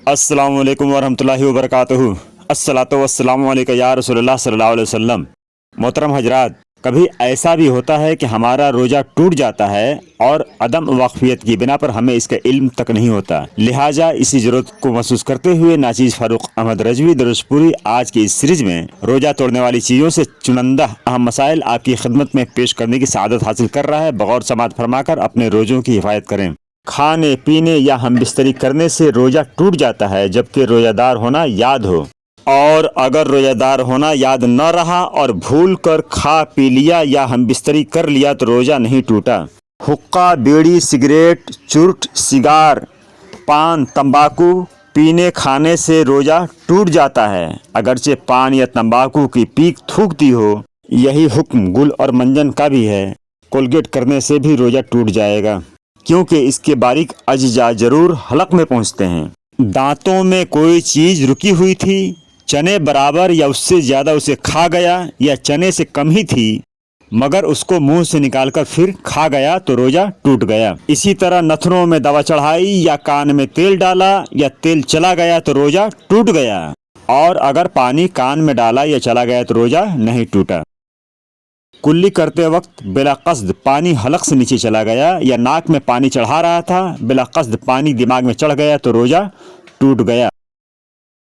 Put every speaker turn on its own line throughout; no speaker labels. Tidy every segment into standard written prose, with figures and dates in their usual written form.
السلام علیکم ورحمۃ اللہ وبرکاتہ۔ الصلاۃ والسلام علیک یا رسول اللہ صلی اللہ علیہ وسلم۔ محترم حضرات، کبھی ایسا بھی ہوتا ہے کہ ہمارا روزہ ٹوٹ جاتا ہے اور عدم واقفیت کی بنا پر ہمیں اس کا علم تک نہیں ہوتا۔ لہٰذا اسی ضرورت کو محسوس کرتے ہوئے ناچیز فاروق احمد رضوی درسپوری آج کی اس سیریز میں روزہ توڑنے والی چیزوں سے چنندہ اہم مسائل آپ کی خدمت میں پیش کرنے کی سعادت حاصل کر رہا ہے۔ بغور سماعت فرما کر اپنے روزوں کی حفاظت کریں۔ کھانے پینے یا ہم بستری کرنے سے روزہ ٹوٹ جاتا ہے جبکہ روزہ دار ہونا یاد ہو، اور اگر روزہ دار ہونا یاد نہ رہا اور بھول کر کھا پی لیا یا ہم بستری کر لیا تو روزہ نہیں ٹوٹا۔ حقہ، بیڑی، سگریٹ، چرٹ، سگار، پان، تمباکو پینے کھانے سے روزہ ٹوٹ جاتا ہے، اگرچہ پان یا تمباکو کی پیک تھوکتی ہو۔ یہی حکم گل اور منجن کا بھی ہے۔ کولگیٹ کرنے سے بھی روزہ ٹوٹ جائے گا، کیونکہ اس کے باریک اجزاء ضرور حلق میں پہنچتے ہیں۔ دانتوں میں کوئی چیز رکی ہوئی تھی، چنے برابر یا اس سے زیادہ اسے کھا گیا، یا چنے سے کم ہی تھی مگر اس کو منہ سے نکال کر پھر کھا گیا تو روزہ ٹوٹ گیا۔ اسی طرح نتنوں میں دوا چڑھائی یا کان میں تیل ڈالا یا تیل چلا گیا تو روزہ ٹوٹ گیا، اور اگر پانی کان میں ڈالا یا چلا گیا تو روزہ نہیں ٹوٹا۔ کلی کرتے وقت بلا قصد پانی حلق سے نیچے چلا گیا یا ناک میں پانی چڑھا رہا تھا، بلا قصد پانی دماغ میں چڑھ گیا تو روزہ ٹوٹ گیا۔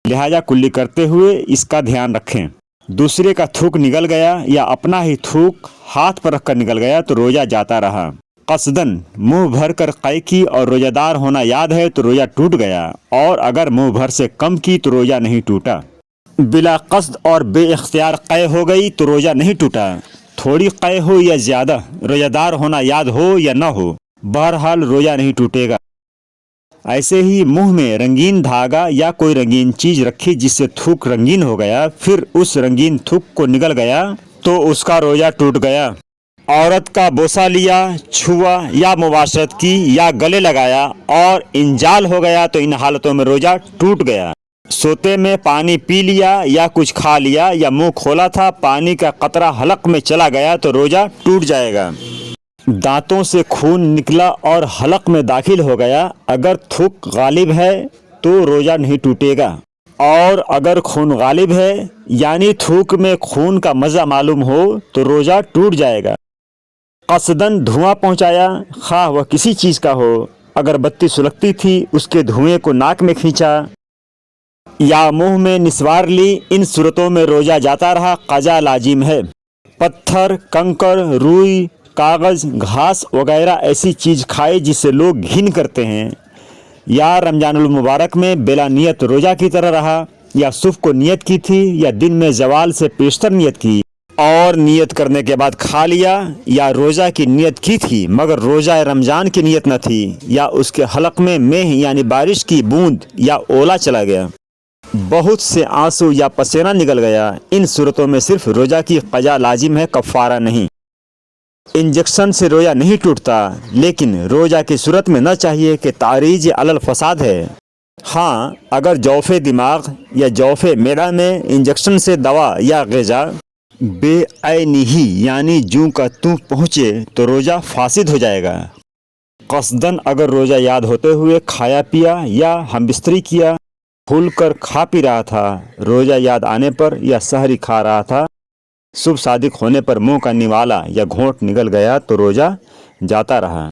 لہٰذا کلی کرتے ہوئے اس کا دھیان رکھیں۔ دوسرے کا تھوک نگل گیا یا اپنا ہی تھوک ہاتھ پر رکھ کر نگل گیا تو روزہ جاتا رہا۔ قصداً منہ بھر کر قے کی اور روزہ دار ہونا یاد ہے تو روزہ ٹوٹ گیا، اور اگر منہ بھر سے کم کی تو روزہ نہیں ٹوٹا۔ بلا قصد اور بے اختیار قے ہو گئی تو روزہ نہیں ٹوٹا۔ تھوڑی قے ہو یا زیادہ، روزہ دار ہونا یاد ہو یا نہ ہو، بہرحال روزہ نہیں ٹوٹے گا۔ ایسے ہی منہ میں رنگین دھاگا یا کوئی رنگین چیز رکھی جس سے تھوک رنگین ہو گیا، پھر اس رنگین تھوک کو نگل گیا تو اس کا روزہ ٹوٹ گیا۔ عورت کا بوسہ لیا، چھوا یا مباشرت کی یا گلے لگایا اور انجال ہو گیا تو ان حالتوں میں روزہ ٹوٹ گیا۔ سوتے میں پانی پی لیا یا کچھ کھا لیا یا منہ کھولا تھا، پانی کا قطرہ حلق میں چلا گیا تو روزہ ٹوٹ جائے گا۔ دانتوں سے خون نکلا اور حلق میں داخل ہو گیا، اگر تھوک غالب ہے تو روزہ نہیں ٹوٹے گا، اور اگر خون غالب ہے یعنی تھوک میں خون کا مزہ معلوم ہو تو روزہ ٹوٹ جائے گا۔ قصداً دھواں پہنچایا، خواہ وہ کسی چیز کا ہو، اگر بتی سلگتی تھی اس کے دھوئیں کو ناک میں کھینچا یا منہ میں نسوار لی، ان صورتوں میں روزہ جاتا رہا، قضا لازم ہے۔ پتھر، کنکر، روئی، کاغذ، گھاس وغیرہ ایسی چیز کھائی جس سے لوگ گھن کرتے ہیں، یا رمضان المبارک میں بلا نیت روزہ کی طرح رہا، یا صبح کو نیت کی تھی یا دن میں زوال سے پیشتر نیت کی اور نیت کرنے کے بعد کھا لیا، یا روزہ کی نیت کی تھی مگر روزہ رمضان کی نیت نہ تھی، یا اس کے حلق میں مہ یعنی بارش کی بوند یا اولا چلا گیا، بہت سے آنسو یا پسینہ نکل گیا، ان صورتوں میں صرف روزہ کی قضا لازم ہے، کفارہ نہیں۔ انجیکشن سے روزہ نہیں ٹوٹتا، لیکن روزہ کی صورت میں نہ چاہیے کہ تعریض علی الفساد ہے۔ ہاں، اگر جوف دماغ یا جوف معدہ میں انجیکشن سے دوا یا غذا بے عینہ یعنی جوں کا توں پہنچے تو روزہ فاسد ہو جائے گا۔ قصداً اگر روزہ یاد ہوتے ہوئے کھایا پیا یا ہم بستری کیا، بھول کر کھا پی رہا تھا، روزہ یاد آنے پر یا سحری کھا رہا تھا، صبح صادق ہونے پر منہ کا نوالا یا گھونٹ نگل گیا تو روزہ جاتا رہا۔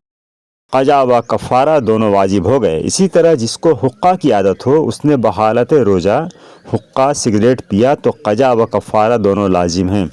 قضا و کفارہ دونوں واجب ہو گئے۔ اسی طرح جس کو حقہ کی عادت ہو، اس نے بحالت روزہ حقہ سگریٹ پیا تو قضا و کفارہ دونوں لازم ہیں۔